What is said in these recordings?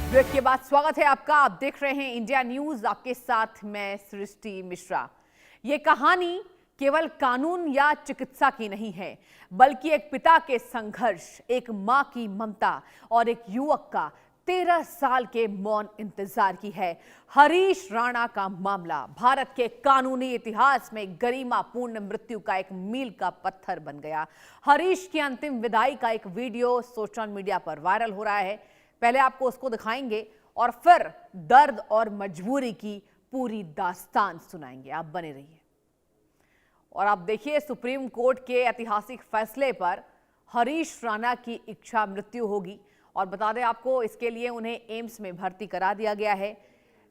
Break के बाद स्वागत है आपका। आप देख रहे हैं इंडिया न्यूज, आपके साथ मैं सृष्टि मिश्रा। ये कहानी केवल कानून या चिकित्सा की नहीं है, बल्कि एक पिता के संघर्ष, एक मां की ममता और एक युवक का 13 साल के मौन इंतजार की है। हरीश राणा का मामला भारत के कानूनी इतिहास में गरिमापूर्ण मृत्यु का एक मील का पत्थर बन गया। हरीश की अंतिम विदाई का एक वीडियो सोशल मीडिया पर वायरल हो रहा है। पहले आपको उसको दिखाएंगे और फिर दर्द और मजबूरी की पूरी दास्तान सुनाएंगे। आप बने रहिए और आप देखिए, सुप्रीम कोर्ट के ऐतिहासिक फैसले पर हरीश राणा की इच्छा मृत्यु होगी। और बता दें आपको, इसके लिए उन्हें एम्स में भर्ती करा दिया गया है।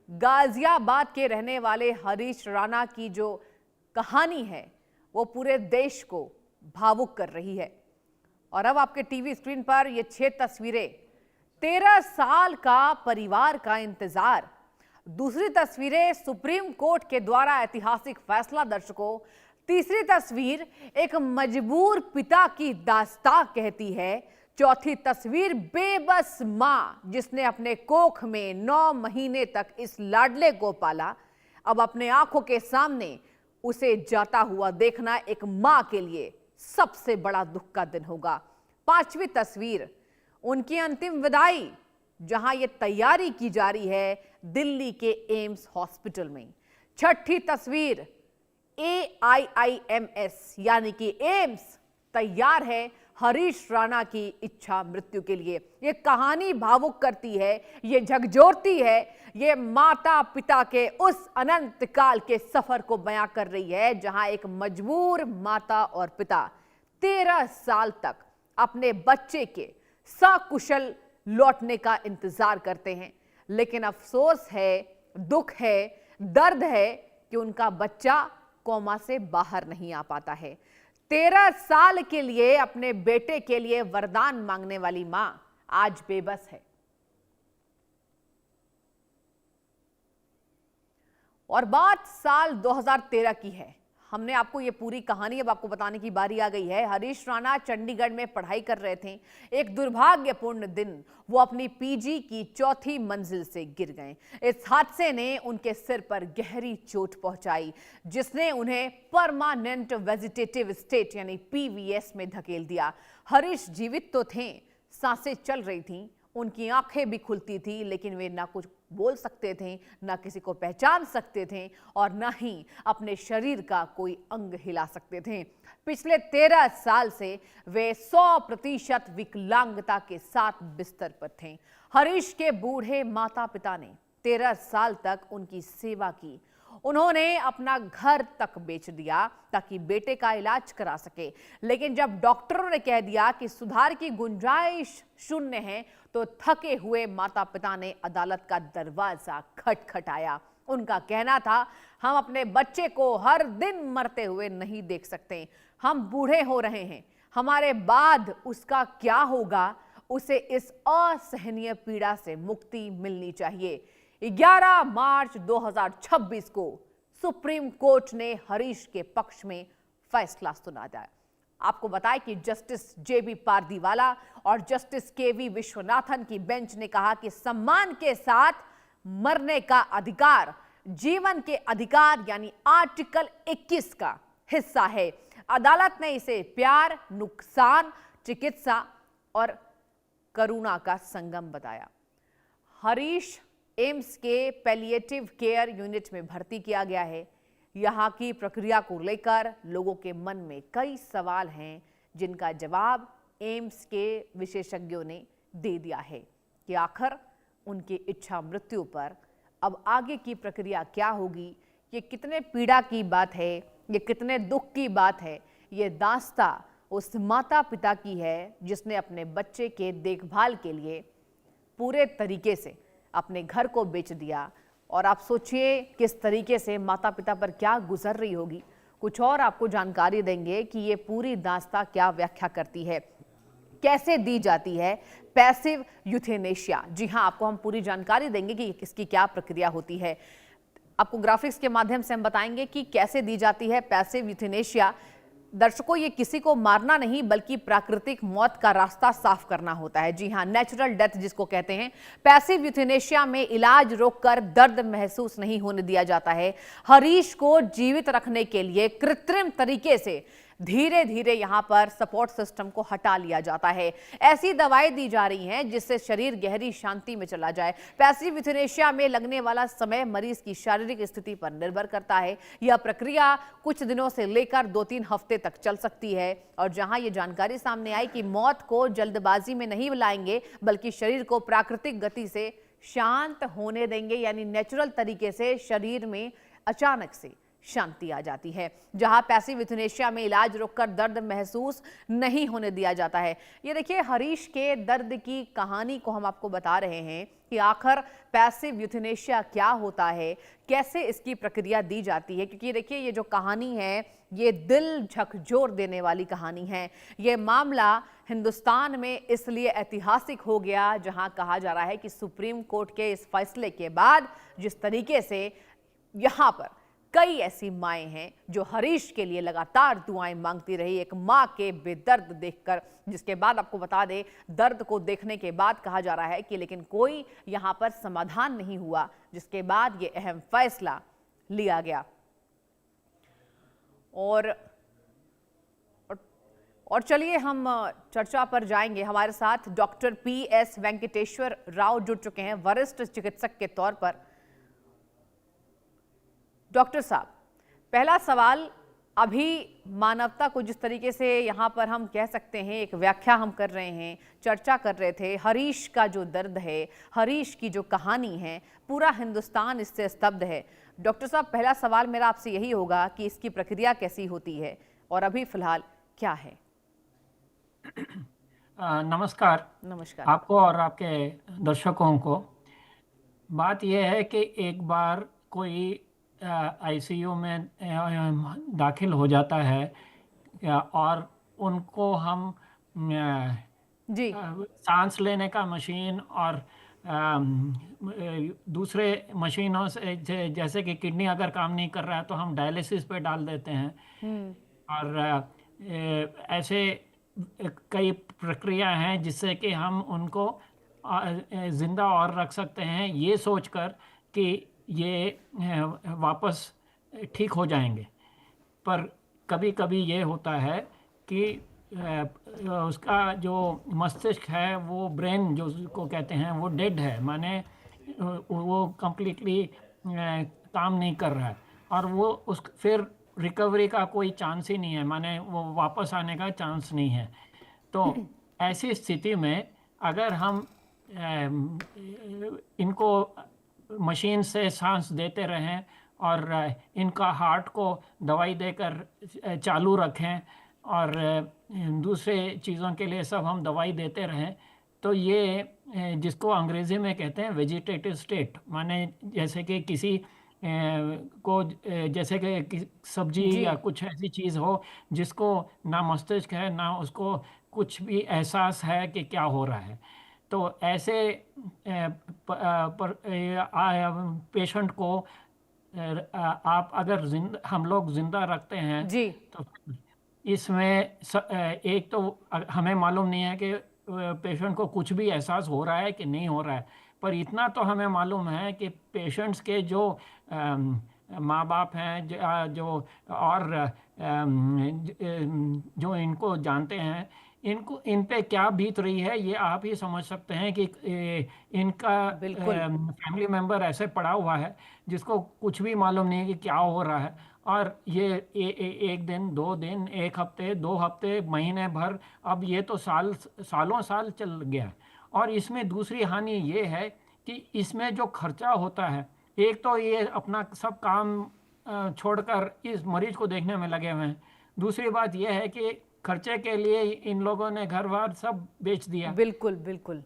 गाजियाबाद के रहने वाले हरीश राणा की जो कहानी है वो पूरे देश को भावुक कर रही है। और अब आपके टीवी स्क्रीन पर ये 6 तस्वीरें, 13 साल का परिवार का इंतजार। दूसरी तस्वीरें सुप्रीम कोर्ट के द्वारा ऐतिहासिक फैसला। दर्शकों, तीसरी तस्वीर एक मजबूर पिता की दास्तां कहती है। चौथी तस्वीर बेबस मां जिसने अपने कोख में 9 महीने तक इस लाडले को पाला। अब अपने आंखों के सामने उसे जाता हुआ देखना एक मां के लिए सबसे बड़ा दुख का दिन होगा। पांचवी तस्वीर उनकी अंतिम विदाई, जहां यह तैयारी की जा रही है दिल्ली के एम्स हॉस्पिटल में। छठी तस्वीर AIIMS यानी कि एम्स तैयार है हरीश राणा की इच्छा मृत्यु के लिए। यह कहानी भावुक करती है, यह झकझोरती है, यह माता पिता के उस अनंत काल के सफर को बयां कर रही है, जहां एक मजबूर माता और पिता 13 साल तक अपने बच्चे के सकुशल लौटने का इंतजार करते हैं। लेकिन अफसोस है, दुख है, दर्द है कि उनका बच्चा कोमा से बाहर नहीं आ पाता है। 13 साल के लिए अपने बेटे के लिए वरदान मांगने वाली मां आज बेबस है। और बात साल 2013 की है। हमने आपको ये पूरी कहानी अब आपको बताने की बारी आ गई है। हरीश राणा चंडीगढ़ में पढ़ाई कर रहे थे। एक दुर्भाग्यपूर्ण दिन वो अपनी पीजी की 4थी मंजिल से गिर गए। इस हादसे ने उनके सिर पर गहरी चोट पहुंचाई, जिसने उन्हें परमानेंट वेजिटेटिव स्टेट यानी PVS में धकेल दिया। हरीश जीवित तो थे, सांसें चल रही थीं, उनकी आंखें भी खुलती थी, लेकिन वे ना कुछ बोल सकते थे, ना किसी को पहचान सकते थे और ना ही अपने शरीर का कोई अंग हिला सकते थे। पिछले 13 साल से वे 100% विकलांगता के साथ बिस्तर पर थे। हरीश के बूढ़े माता पिता ने 13 साल तक उनकी सेवा की। उन्होंने अपना घर तक बेच दिया ताकि बेटे का इलाज करा सके। लेकिन जब डॉक्टरों ने कह दिया कि सुधार की गुंजाइश शून्य है, तो थके हुए माता पिता ने अदालत का दरवाजा खटखटाया। उनका कहना था, हम अपने बच्चे को हर दिन मरते हुए नहीं देख सकते। हम बूढ़े हो रहे हैं, हमारे बाद उसका क्या होगा? उसे इस असहनीय पीड़ा से मुक्ति मिलनी चाहिए। 11 मार्च 2026 को सुप्रीम कोर्ट ने हरीश के पक्ष में फैसला सुना दिया। आपको बताएं कि जस्टिस JB पारदीवाला और जस्टिस KV विश्वनाथन की बेंच ने कहा कि सम्मान के साथ मरने का अधिकार जीवन के अधिकार यानी आर्टिकल 21 का हिस्सा है। अदालत ने इसे प्यार, नुकसान, चिकित्सा और करुणा का संगम बताया। हरीश एम्स के पैलिएटिव केयर यूनिट में भर्ती किया गया है। यहाँ की प्रक्रिया को लेकर लोगों के मन में कई सवाल हैं, जिनका जवाब एम्स के विशेषज्ञों ने दे दिया है कि आखिर उनकी इच्छा मृत्यु पर अब आगे की प्रक्रिया क्या होगी। ये कितने पीड़ा की बात है, ये कितने दुख की बात है। ये दास्तां उस माता पिता की है जिसने अपने बच्चे के देखभाल के लिए पूरे तरीके से अपने घर को बेच दिया। और आप सोचिए किस तरीके से माता पिता पर क्या गुजर रही होगी। कुछ और आपको जानकारी देंगे कि ये पूरी दास्तां क्या व्याख्या करती है, कैसे दी जाती है पैसिव यूथेनेशिया। जी हाँ, आपको हम पूरी जानकारी देंगे कि इसकी क्या प्रक्रिया होती है। आपको ग्राफिक्स के माध्यम से हम बताएंगे कि कैसे दी जाती है पैसिव यूथेनेशिया। दर्शकों, ये किसी को मारना नहीं बल्कि प्राकृतिक मौत का रास्ता साफ करना होता है। जी हां, नेचुरल डेथ जिसको कहते हैं। पैसिव यूथेनेशिया में इलाज रोककर दर्द महसूस नहीं होने दिया जाता है। हरीश को जीवित रखने के लिए कृत्रिम तरीके से धीरे धीरे यहां पर सपोर्ट सिस्टम को हटा लिया जाता है। ऐसी दवाएं दी जा रही हैं जिससे शरीर गहरी शांति में चला जाए। पैसिव यूथेनेशिया में लगने वाला समय मरीज की शारीरिक स्थिति पर निर्भर करता है। यह प्रक्रिया कुछ दिनों से लेकर 2-3 हफ्ते तक चल सकती है। और जहां यह जानकारी सामने आई कि मौत को जल्दबाजी में नहीं बुलाएंगे बल्कि शरीर को प्राकृतिक गति से शांत होने देंगे, यानी नेचुरल तरीके से शरीर में अचानक से शांति आ जाती है। जहां पैसिव यूथेनेशिया में इलाज रोककर दर्द महसूस नहीं होने दिया जाता है। ये देखिए, हरीश के दर्द की कहानी को हम आपको बता रहे हैं कि आखिर पैसिव यूथेनेशिया क्या होता है, कैसे इसकी प्रक्रिया दी जाती है। क्योंकि देखिए, ये जो कहानी है ये दिल झकझोर देने वाली कहानी है। ये मामला हिंदुस्तान में इसलिए ऐतिहासिक हो गया जहां कहा जा रहा है कि सुप्रीम कोर्ट के इस फैसले के बाद जिस तरीके से यहां पर कई ऐसी माएं हैं जो हरीश के लिए लगातार दुआएं मांगती रही, एक मां के बेदर्द देखकर, जिसके बाद आपको बता दें दर्द को देखने के बाद कहा जा रहा है कि लेकिन कोई यहां पर समाधान नहीं हुआ, जिसके बाद ये अहम फैसला लिया गया। और चलिए हम चर्चा पर जाएंगे। हमारे साथ डॉक्टर PS वेंकटेश्वर राव जुड़ चुके हैं, वरिष्ठ चिकित्सक के तौर पर। डॉक्टर साहब, पहला सवाल, अभी मानवता को जिस तरीके से यहाँ पर हम कह सकते हैं एक व्याख्या हम कर रहे हैं, चर्चा कर रहे थे, हरीश का जो दर्द है, हरीश की जो कहानी है, पूरा हिंदुस्तान इससे स्तब्ध है। डॉक्टर साहब, पहला सवाल मेरा आपसे यही होगा कि इसकी प्रक्रिया कैसी होती है और अभी फिलहाल क्या है? नमस्कार। नमस्कार। आपको और आपके दर्शकों को। बात यह है कि एक बार कोई ICU में दाखिल हो जाता है और उनको हम जी सांस लेने का मशीन और दूसरे मशीनों से जैसे कि किडनी अगर काम नहीं कर रहा है तो हम डायलिसिस पे डाल देते हैं। और ऐसे कई प्रक्रिया हैं जिससे कि हम उनको ज़िंदा और रख सकते हैं, ये सोचकर कि ये वापस ठीक हो जाएंगे। पर कभी कभी ये होता है कि उसका जो मस्तिष्क है, वो ब्रेन जो को कहते हैं, वो डेड है, माने वो कम्प्लीटली काम नहीं कर रहा है और वो उस फिर रिकवरी का कोई चांस ही नहीं है, माने वो वापस आने का चांस नहीं है। तो ऐसी स्थिति में अगर हम इनको मशीन से सांस देते रहें और इनका हार्ट को दवाई देकर चालू रखें और दूसरे चीज़ों के लिए सब हम दवाई देते रहें, तो ये जिसको अंग्रेज़ी में कहते हैं वेजिटेटिव स्टेट, माने जैसे कि किसी को जैसे कि सब्जी या कुछ ऐसी चीज़ हो जिसको ना मस्तिष्क है ना उसको कुछ भी एहसास है कि क्या हो रहा है। तो ऐसे पेशेंट को आप अगर हम लोग जिंदा रखते हैं जी, तो इसमें एक तो हमें मालूम नहीं है कि पेशेंट को कुछ भी एहसास हो रहा है कि नहीं हो रहा है, पर इतना तो हमें मालूम है कि पेशेंट्स के जो माँ बाप हैं जो और जो इनको जानते हैं, इनको इन पे क्या बीत रही है ये आप ही समझ सकते हैं कि इनका फैमिली मेंबर ऐसे पड़ा हुआ है जिसको कुछ भी मालूम नहीं है कि क्या हो रहा है, और ये एक दिन, 2 दिन, 1 हफ्ते, 2 हफ्ते, महीने भर, अब ये तो सालों साल चल गया। और इसमें दूसरी हानि ये है कि इसमें जो खर्चा होता है, एक तो ये अपना सब काम छोड़कर इस मरीज को देखने में लगे हुए हैं, दूसरी बात यह है कि खर्चे के लिए इन लोगों ने घर बार सब बेच दिया। बिल्कुल बिल्कुल।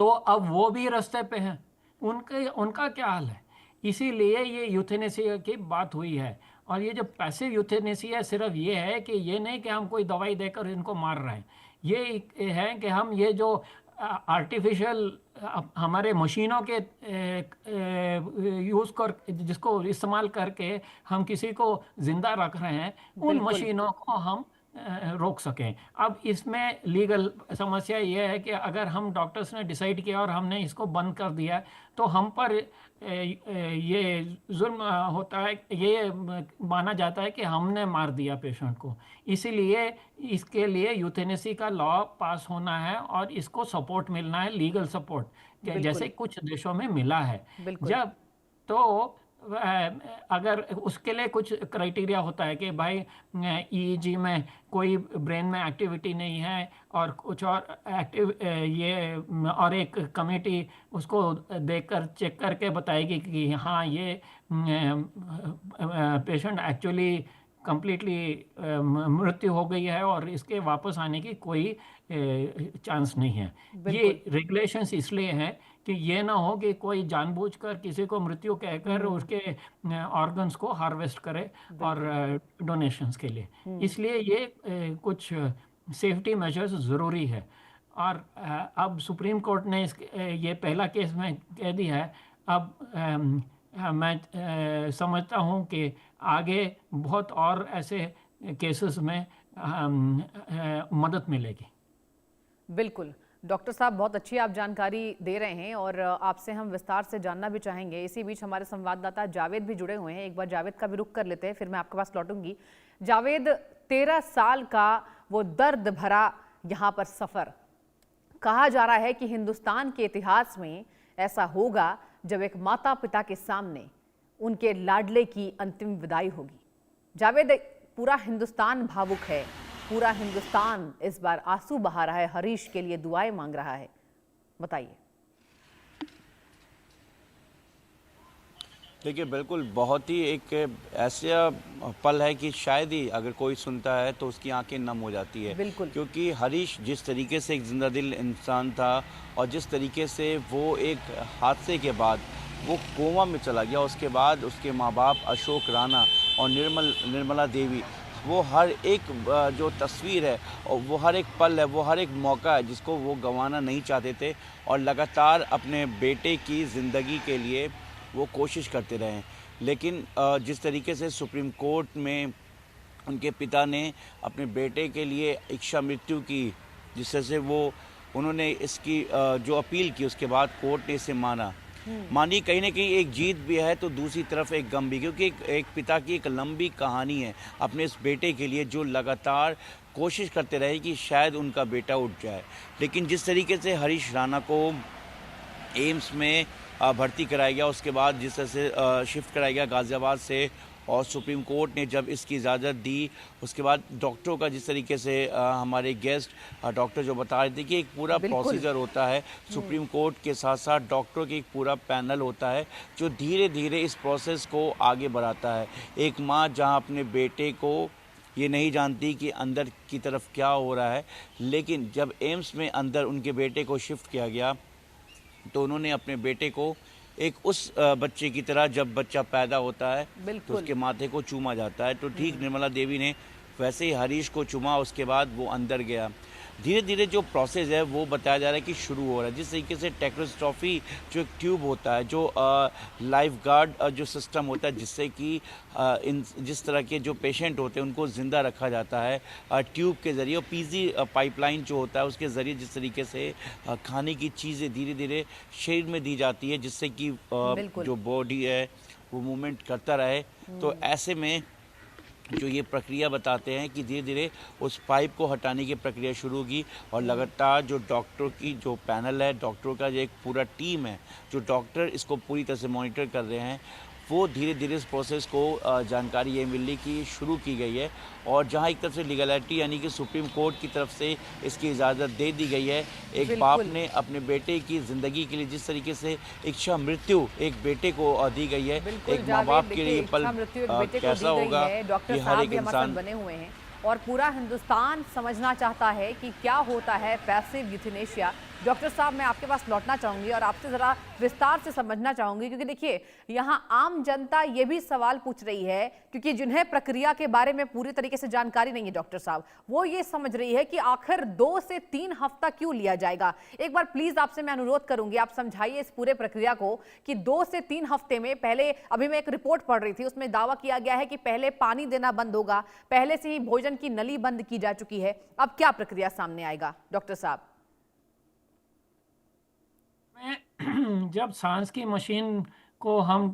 तो अब वो भी रास्ते पे हैं, उनका क्या हाल है? इसीलिए ये यूथेनेसिया की बात हुई है। और ये जो पैसिव यूथेनेसिया सिर्फ ये है कि ये नहीं कि हम कोई दवाई देकर इनको मार रहे हैं, ये है कि हम ये जो आर्टिफिशियल हमारे मशीनों के यूज़ कर जिसको इस्तेमाल करके हम किसी को ज़िंदा रख रहे हैं, उन मशीनों को हम रोक सकें। अब इसमें लीगल समस्या ये है कि अगर हम डॉक्टर्स ने डिसाइड किया और हमने इसको बंद कर दिया तो हम पर ये जुल्म होता है, ये माना जाता है कि हमने मार दिया पेशेंट को। इसीलिए इसके लिए यूथेनेसी का लॉ पास होना है और इसको सपोर्ट मिलना है, लीगल सपोर्ट, जैसे बिल्कुल, कुछ देशों में मिला है। बिल्कुल। जब तो अगर उसके लिए कुछ क्राइटेरिया होता है कि भाई ईईजी में कोई ब्रेन में एक्टिविटी नहीं है और कुछ और ये और एक कमेटी उसको देखकर चेक करके बताएगी कि हाँ ये पेशेंट एक्चुअली कंप्लीटली मृत्यु हो गई है और इसके वापस आने की कोई चांस नहीं है। ये बिल्कुल। रेगुलेशंस इसलिए हैं कि ये ना हो कि कोई जानबूझकर किसी को मृत्यु कहकर उसके ऑर्गन्स को हार्वेस्ट करे और डोनेशंस के लिए। इसलिए ये कुछ सेफ्टी मेजर्स ज़रूरी है। और अब सुप्रीम कोर्ट ने ये पहला केस में कह दिया है। अब मैं समझता हूँ कि आगे बहुत और ऐसे केसेस में मदद मिलेगी। बिल्कुल। डॉक्टर साहब, बहुत अच्छी आप जानकारी दे रहे हैं और आपसे हम विस्तार से जानना भी चाहेंगे। इसी बीच हमारे संवाददाता जावेद भी जुड़े हुए हैं। एक बार जावेद का भी रुख कर लेते हैं, फिर मैं आपके पास लौटूंगी। जावेद, 13 साल का वो दर्द भरा यहाँ पर सफ़र, कहा जा रहा है कि हिंदुस्तान के इतिहास में ऐसा होगा जब एक माता पिता के सामने उनके लाडले की अंतिम विदाई होगी। जावेद, पूरा हिंदुस्तान भावुक है, पूरा हिंदुस्तान इस बार आंसू बहा रहा है, हरीश के लिए दुआएं मांग रहा है, बताइए। देखिए, बिल्कुल बहुत ही एक ऐसा पल है कि शायद ही अगर कोई सुनता है तो उसकी आंखें नम हो जाती है। बिल्कुल। क्योंकि हरीश जिस तरीके से एक जिंदा दिल इंसान था और जिस तरीके से वो एक हादसे के बाद वो कोमा में चला गया, उसके बाद उसके माँ बाप अशोक राणा और निर्मला देवी, वो हर एक जो तस्वीर है और वो हर एक पल है, वो हर एक मौका है जिसको वो गंवाना नहीं चाहते थे और लगातार अपने बेटे की ज़िंदगी के लिए वो कोशिश करते रहे। लेकिन जिस तरीके से सुप्रीम कोर्ट में उनके पिता ने अपने बेटे के लिए इच्छा मृत्यु की, जिससे से उन्होंने इसकी जो अपील की, उसके बाद कोर्ट ने इसे मानी। कहीं ना कहीं एक जीत भी है तो दूसरी तरफ एक गम भी, क्योंकि एक पिता की एक लंबी कहानी है अपने इस बेटे के लिए, जो लगातार कोशिश करते रहे कि शायद उनका बेटा उठ जाए। लेकिन जिस तरीके से हरीश राणा को एम्स में भर्ती कराया गया, उसके बाद जिस तरह से शिफ्ट कराया गया गाज़ियाबाद से, और सुप्रीम कोर्ट ने जब इसकी इजाज़त दी, उसके बाद डॉक्टरों का जिस तरीके से हमारे गेस्ट डॉक्टर जो बता रहे थे कि एक पूरा प्रोसीजर होता है, सुप्रीम कोर्ट के साथ साथ डॉक्टरों की एक पूरा पैनल होता है जो धीरे धीरे इस प्रोसेस को आगे बढ़ाता है। एक माँ जहाँ अपने बेटे को ये नहीं जानती कि अंदर की तरफ क्या हो रहा है, लेकिन जब एम्स में अंदर उनके बेटे को शिफ्ट किया गया तो उन्होंने अपने बेटे को एक उस बच्चे की तरह, जब बच्चा पैदा होता है तो उसके माथे को चूमा जाता है, तो ठीक निर्मला देवी ने वैसे ही हरीश को चूमा। उसके बाद वो अंदर गया। धीरे धीरे जो प्रोसेस है वो बताया जा रहा है कि शुरू हो रहा है। जिस तरीके से ट्रैकेस्टोमी जो एक ट्यूब होता है, जो लाइफ गार्ड जो सिस्टम होता है, जिससे कि जिस तरह के जो पेशेंट होते हैं उनको ज़िंदा रखा जाता है ट्यूब के ज़रिए, और पीजी पाइपलाइन जो होता है उसके ज़रिए जिस तरीके से खाने की चीज़ें धीरे धीरे शरीर में दी जाती है, जिससे कि जो बॉडी है वो मूवमेंट करता रहे। तो ऐसे में जो ये प्रक्रिया बताते हैं कि धीरे धीरे उस पाइप को हटाने की प्रक्रिया शुरू होगी, और लगातार जो डॉक्टरों की जो पैनल है, डॉक्टरों का जो एक पूरा टीम है, जो डॉक्टर इसको पूरी तरह से मॉनिटर कर रहे हैं, वो धीरे धीरे इस प्रोसेस को जानकारी ये मिलने की शुरू की गई है। और जहाँ एक तरफ से लीगलिटी यानी कि सुप्रीम कोर्ट की तरफ से इसकी इजाज़त दे दी गई है, एक बाप ने अपने बेटे की ज़िंदगी के लिए जिस तरीके से इच्छा मृत्यु एक बेटे को दी गई है, एक माँ बाप के लिए पल कैसा होगा, डॉक्टर साहब भी हमारे साथ बने हुए हैं और पूरा हिंदुस्तान समझना चाहता है कि क्या होता है पैसिव यूथेनेशिया, डॉक्टर साहब, मैं आपके पास लौटना चाहूंगी और आपसे जरा विस्तार से समझना चाहूंगी, क्योंकि देखिए यहाँ आम जनता ये भी सवाल पूछ रही है, क्योंकि जिन्हें प्रक्रिया के बारे में पूरी तरीके से जानकारी नहीं है डॉक्टर साहब, वो ये समझ रही है कि आखिर 2 से 3 हफ्ता क्यों लिया जाएगा। एक बार प्लीज आपसे मैं अनुरोध करूंगी, आप समझाइए इस पूरे प्रक्रिया को कि 2 से 3 हफ्ते में, पहले अभी मैं एक रिपोर्ट पढ़ रही थी, उसमें दावा किया गया है कि पहले पानी देना बंद होगा, पहले से ही भोजन की नली बंद की जा चुकी है। अब क्या प्रक्रिया सामने आएगा डॉक्टर साहब? जब सांस की मशीन को हम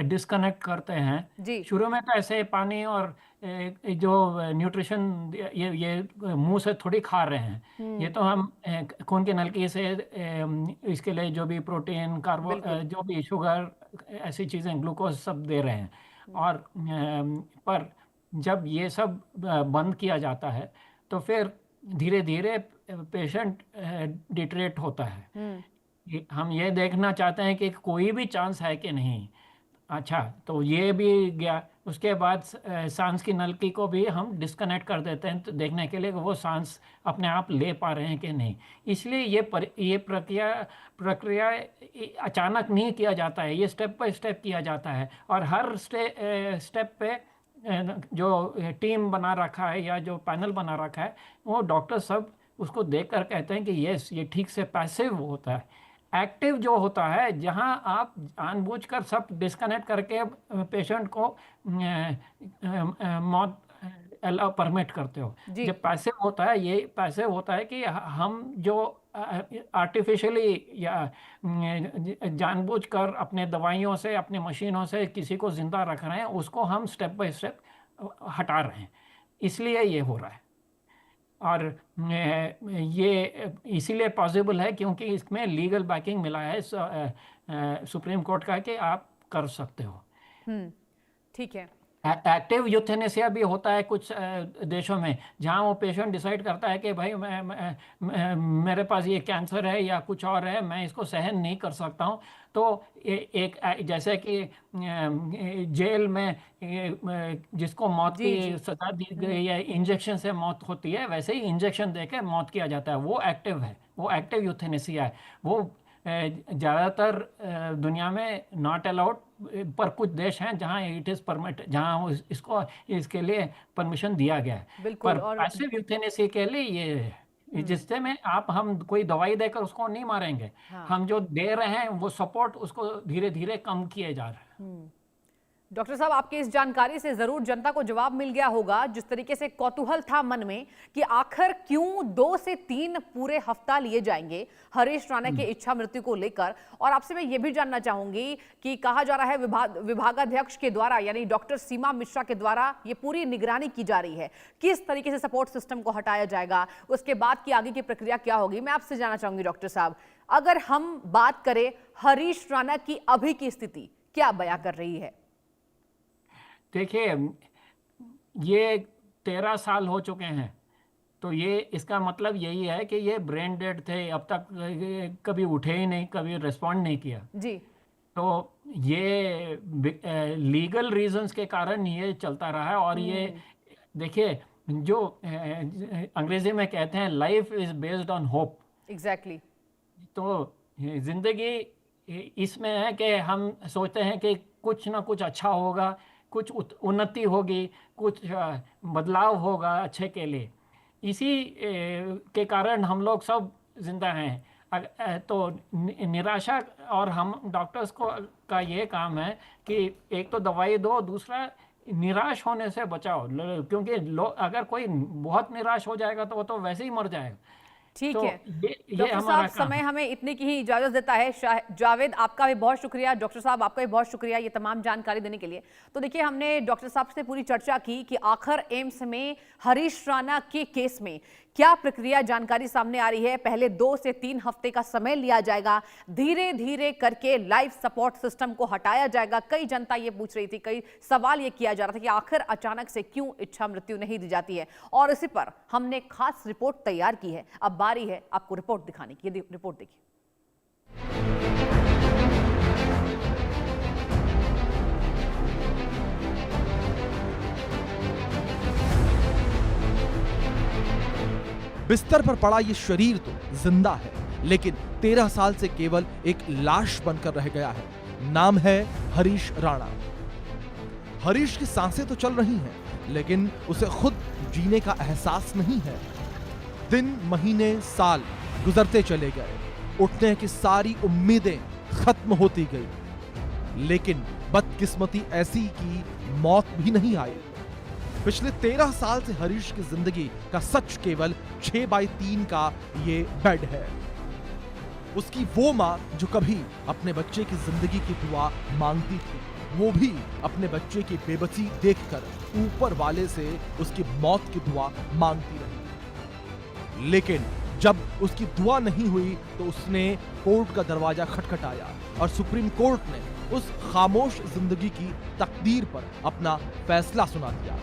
डिस्कनेक्ट करते जी। हैं, शुरू में तो ऐसे पानी और जो न्यूट्रिशन ये मुंह से थोड़ी खा रहे हैं, ये तो हम खून की नलकी से इसके लिए जो भी प्रोटीन, कार्बो, जो भी शुगर, ऐसी चीज़ें, ग्लूकोज सब दे रहे हैं। और पर जब ये सब बंद किया जाता है तो फिर धीरे धीरे पेशेंट डिटरेट होता है। हम ये देखना चाहते हैं कि कोई भी चांस है कि नहीं। अच्छा, तो ये भी गया। उसके बाद सांस की नलकी को भी हम डिस्कनेक्ट कर देते हैं, तो देखने के लिए कि वो सांस अपने आप ले पा रहे हैं कि नहीं। इसलिए ये प्रक्रिया अचानक नहीं किया जाता है, ये स्टेप बाय स्टेप किया जाता है। और हर स्टेप पे जो टीम बना रखा है या जो पैनल बना रखा है, वो डॉक्टर सब उसको देख कर कहते हैं कि यस, ये ठीक से पैसिव होता है। एक्टिव जो होता है, जहां आप जानबूझकर सब डिस्कनेक्ट करके पेशेंट को मौत परमिट करते हो। जब पैसिव होता है, ये पैसिव होता है कि हम जो आर्टिफिशियली या जानबूझकर अपने दवाइयों से, अपने मशीनों से किसी को जिंदा रख रहे हैं, उसको हम स्टेप बाय स्टेप हटा रहे हैं। इसलिए ये हो रहा है। और ये इसीलिए पॉसिबल है क्योंकि इसमें लीगल बैकिंग मिला है सुप्रीम कोर्ट का कि आप कर सकते हो। ठीक है। एक्टिव यूथेनेसिया भी होता है कुछ देशों में, जहां वो पेशेंट डिसाइड करता है कि भाई मेरे पास ये कैंसर है या कुछ और है, मैं इसको सहन नहीं कर सकता हूं। तो एक जैसे कि जेल में जिसको मौत की सजा दी गई है, इंजेक्शन से मौत होती है, वैसे ही इंजेक्शन देकर मौत किया जाता है। वो एक्टिव है, वो एक्टिव यूथेनेसिया है। वो ज़्यादातर दुनिया में नॉट अलाउड, पर कुछ देश हैं जहां इट इज परमिट, जहां इसको इसके लिए परमिशन दिया गया है। पर पैसिव यूथेनेसिया के लिए ये जिससे में हम कोई दवाई देकर उसको नहीं मारेंगे। हम जो दे रहे हैं वो सपोर्ट, उसको धीरे धीरे कम किए जा रहे हैं। डॉक्टर साहब, आपकी इस जानकारी से जरूर जनता को जवाब मिल गया होगा, जिस तरीके से कौतूहल था मन में कि आखिर क्यों 2 से 3 पूरे हफ्ता लिए जाएंगे हरीश राणा की इच्छा मृत्यु को लेकर। और आपसे मैं ये भी जानना चाहूंगी कि कहा जा रहा है विभागाध्यक्ष के द्वारा, यानी डॉक्टर सीमा मिश्रा के द्वारा ये पूरी निगरानी की जा रही है, किस तरीके से सपोर्ट सिस्टम को हटाया जाएगा, उसके बाद की आगे की प्रक्रिया क्या होगी। मैं आपसे जानना चाहूंगी डॉक्टर साहब, अगर हम बात करें हरीश राणा की अभी की स्थिति क्या बयां कर रही है? देखिए, ये 13 साल हो चुके हैं, तो ये इसका मतलब यही है कि ये ब्रेन डेड थे, अब तक कभी उठे ही नहीं, कभी रिस्पॉन्ड नहीं किया जी। तो ये लीगल रीजंस के कारण ये चलता रहा है। और ये देखिए, जो अंग्रेजी में कहते हैं life is based on hope. Exactly. तो जिंदगी इसमें है कि हम सोचते हैं कि कुछ ना कुछ अच्छा होगा, कुछ उन्नति होगी, कुछ बदलाव होगा अच्छे के लिए। इसी के कारण हम लोग सब जिंदा हैं। तो निराशा, और हम डॉक्टर्स का ये काम है कि एक तो दवाई दो, दूसरा निराश होने से बचाओ, क्योंकि अगर कोई बहुत निराश हो जाएगा तो वो तो वैसे ही मर जाएगा। ठीक है डॉक्टर साहब, समय हमें इतने की ही इजाजत देता है। जावेद, आपका भी बहुत शुक्रिया। डॉक्टर साहब, आपका भी बहुत शुक्रिया ये तमाम जानकारी देने के लिए। तो देखिए, हमने डॉक्टर साहब से पूरी चर्चा की कि आखिर एम्स में हरीश राणा के केस में क्या प्रक्रिया, जानकारी सामने आ रही है। पहले 2 से 3 हफ्ते का समय लिया जाएगा, धीरे धीरे करके लाइफ सपोर्ट सिस्टम को हटाया जाएगा। कई जनता ये पूछ रही थी, कई सवाल ये किया जा रहा था कि आखिर अचानक से क्यों इच्छा मृत्यु नहीं दी जाती है, और इसी पर हमने खास रिपोर्ट तैयार की है। अब बारी है आपको रिपोर्ट दिखाने की। ये रिपोर्ट देखिए। बिस्तर पर पड़ा ये शरीर तो जिंदा है, लेकिन 13 साल से केवल एक लाश बनकर रह गया है। नाम है हरीश राणा। हरीश की सांसें तो चल रही हैं, लेकिन उसे खुद जीने का एहसास नहीं है। दिन, महीने, साल गुजरते चले गए। उठने की सारी उम्मीदें खत्म होती गई, लेकिन बदकिस्मती ऐसी कि मौत भी नहीं आई। पिछले 13 साल से हरीश की जिंदगी का सच केवल 6x3 का ये बेड है। उसकी वो माँ जो कभी अपने बच्चे की जिंदगी की दुआ मांगती थी, वो भी अपने बच्चे की बेबसी देखकर ऊपर वाले से उसकी मौत की दुआ मांगती रही। लेकिन जब उसकी दुआ नहीं हुई तो उसने कोर्ट का दरवाजा खटखटाया और सुप्रीम कोर्ट ने उस खामोश जिंदगी की तकदीर पर अपना फैसला सुना दिया।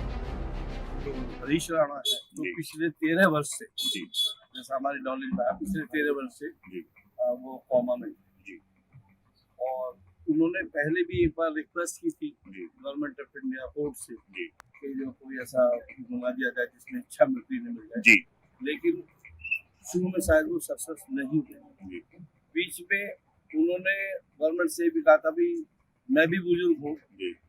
तो हरीश राणा है तो पिछले 13 वर्ष से, जैसा हमारी नॉलेज में है, पिछले 13 वर्ष से वो कोमा में जी। और उन्होंने पहले भी एक बार रिक्वेस्ट की थी गवर्नमेंट ऑफ इंडिया कोर्ट से कि जो कोई ऐसा बना दिया जाए जिसमें इच्छा मृत्यु न मिल जाए, लेकिन शुरू में शायद वो सक्सेस नहीं हुए। बीच में उन्होंने गवर्नमेंट से भी कहा था भी मैं भी बुजुर्ग हूँ,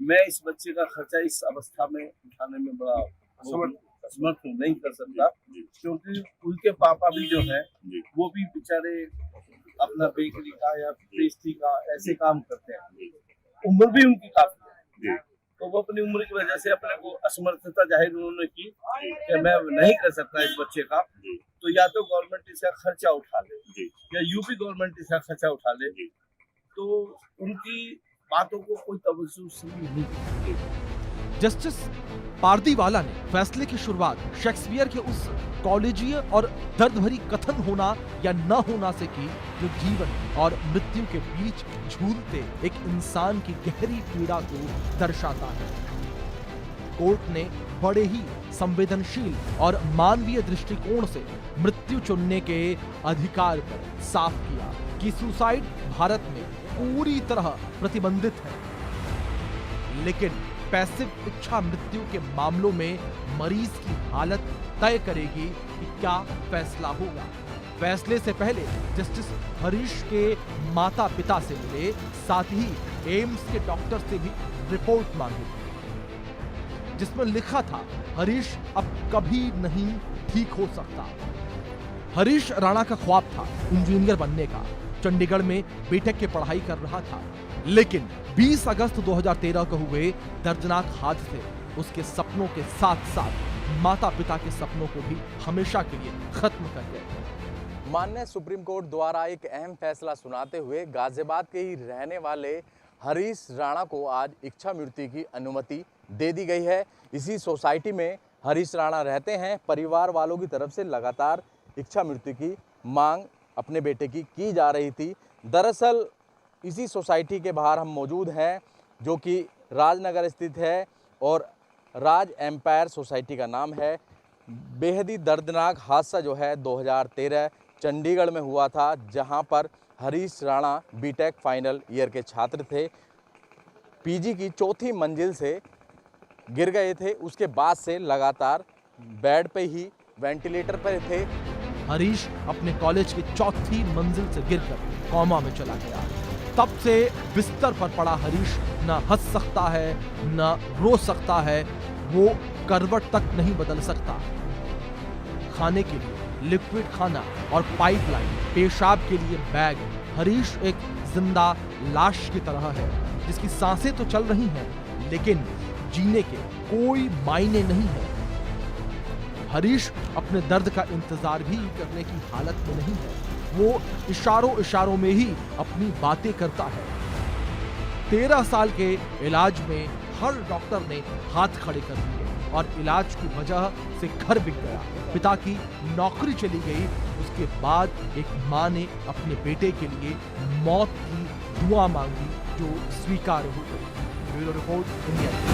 मैं इस बच्चे का खर्चा इस अवस्था में उठाने में बड़ा असमर्थ हूँ, नहीं कर सकता, क्योंकि उनके पापा भी जो है वो भी बेचारे अपना बेकरी का या पेस्ट्री का ऐसे काम करते हैं। उम्र भी उनकी काफी है, तो वो अपनी उम्र की वजह से अपने को असमर्थता जाहिर उन्होंने की कि मैं नहीं कर सकता इस बच्चे का, तो या तो गवर्नमेंट इसका खर्चा उठा ले या यूपी गवर्नमेंट इसका खर्चा उठा ले। तो उनकी बातों को कोई तवज्जो नहीं दी। जस्टिस पारदीवाला ने फैसले की शुरुआत शेक्सपियर के उस कॉलेजीय और दर्द भरी कथन होना या न होना से की जो जीवन और मृत्यु के बीच झूलते एक इंसान की गहरी पीड़ा को दर्शाता है। कोर्ट ने बड़े ही संवेदनशील और मानवीय दृष्टिकोण से मृत्यु चुनने के अधिकार पर साफ किया कि सुसाइड भारत में पूरी तरह प्रतिबंधित है, लेकिन पैसिव इच्छा मृत्यु के मामलों में मरीज की हालत तय करेगी कि क्या फैसला होगा। फैसले से पहले जस्टिस हरीश के माता पिता से मिले, साथ ही एम्स के डॉक्टर से भी रिपोर्ट मांगी, जिसमें लिखा था हरीश अब कभी नहीं ठीक हो सकता। हरीश राणा का ख्वाब था इंजीनियर बनने का। चंडीगढ़ में बीटेक की पढ़ाई कर रहा था, लेकिन 20 अगस्त 2013 को हुए दर्दनाक हादसे उसके सपनों के साथ साथ माता पिता के सपनों को भी हमेशा के लिए खत्म कर गए। माननीय सुप्रीम कोर्ट द्वारा एक अहम फैसला सुनाते हुए गाजियाबाद के ही रहने वाले हरीश राणा को आज इच्छा मृत्यु की अनुमति दे दी गई है। इसी सोसाइटी में हरीश राणा रहते हैं। परिवार वालों की तरफ से लगातार इच्छा मृत्यु की मांग अपने बेटे की जा रही थी। दरअसल इसी सोसाइटी के बाहर हम मौजूद हैं, जो कि राजनगर स्थित है और राज एम्पायर सोसाइटी का नाम है। बेहद ही दर्दनाक हादसा जो है 2013 चंडीगढ़ में हुआ था, जहां पर Harish Rana BTech final year के छात्र थे। पीजी की 4थी मंजिल से गिर गए थे, उसके बाद से लगातार बेड पे ही वेंटिलेटर पर थे। हरीश अपने कॉलेज की 4थी मंजिल से गिरकर कोमा में चला गया। तब से बिस्तर पर पड़ा हरीश न हंस सकता है न रो सकता है, वो करवट तक नहीं बदल सकता। खाने के लिए लिक्विड खाना और पाइपलाइन, पेशाब के लिए बैग। हरीश एक जिंदा लाश की तरह है, जिसकी सांसें तो चल रही हैं, लेकिन जीने के कोई मायने नहीं है। हरीश अपने दर्द का इंतजार भी करने की हालत में नहीं है। वो इशारों में ही अपनी बातें करता है। 13 साल के इलाज में हर डॉक्टर ने हाथ खड़े कर दिए और इलाज की वजह से घर बिक गया। पिता की नौकरी चली गई। उसके बाद एक माँ ने अपने बेटे के लिए मौत की दुआ मांगी, जो स्वीकार हो गई। Bureau report, India.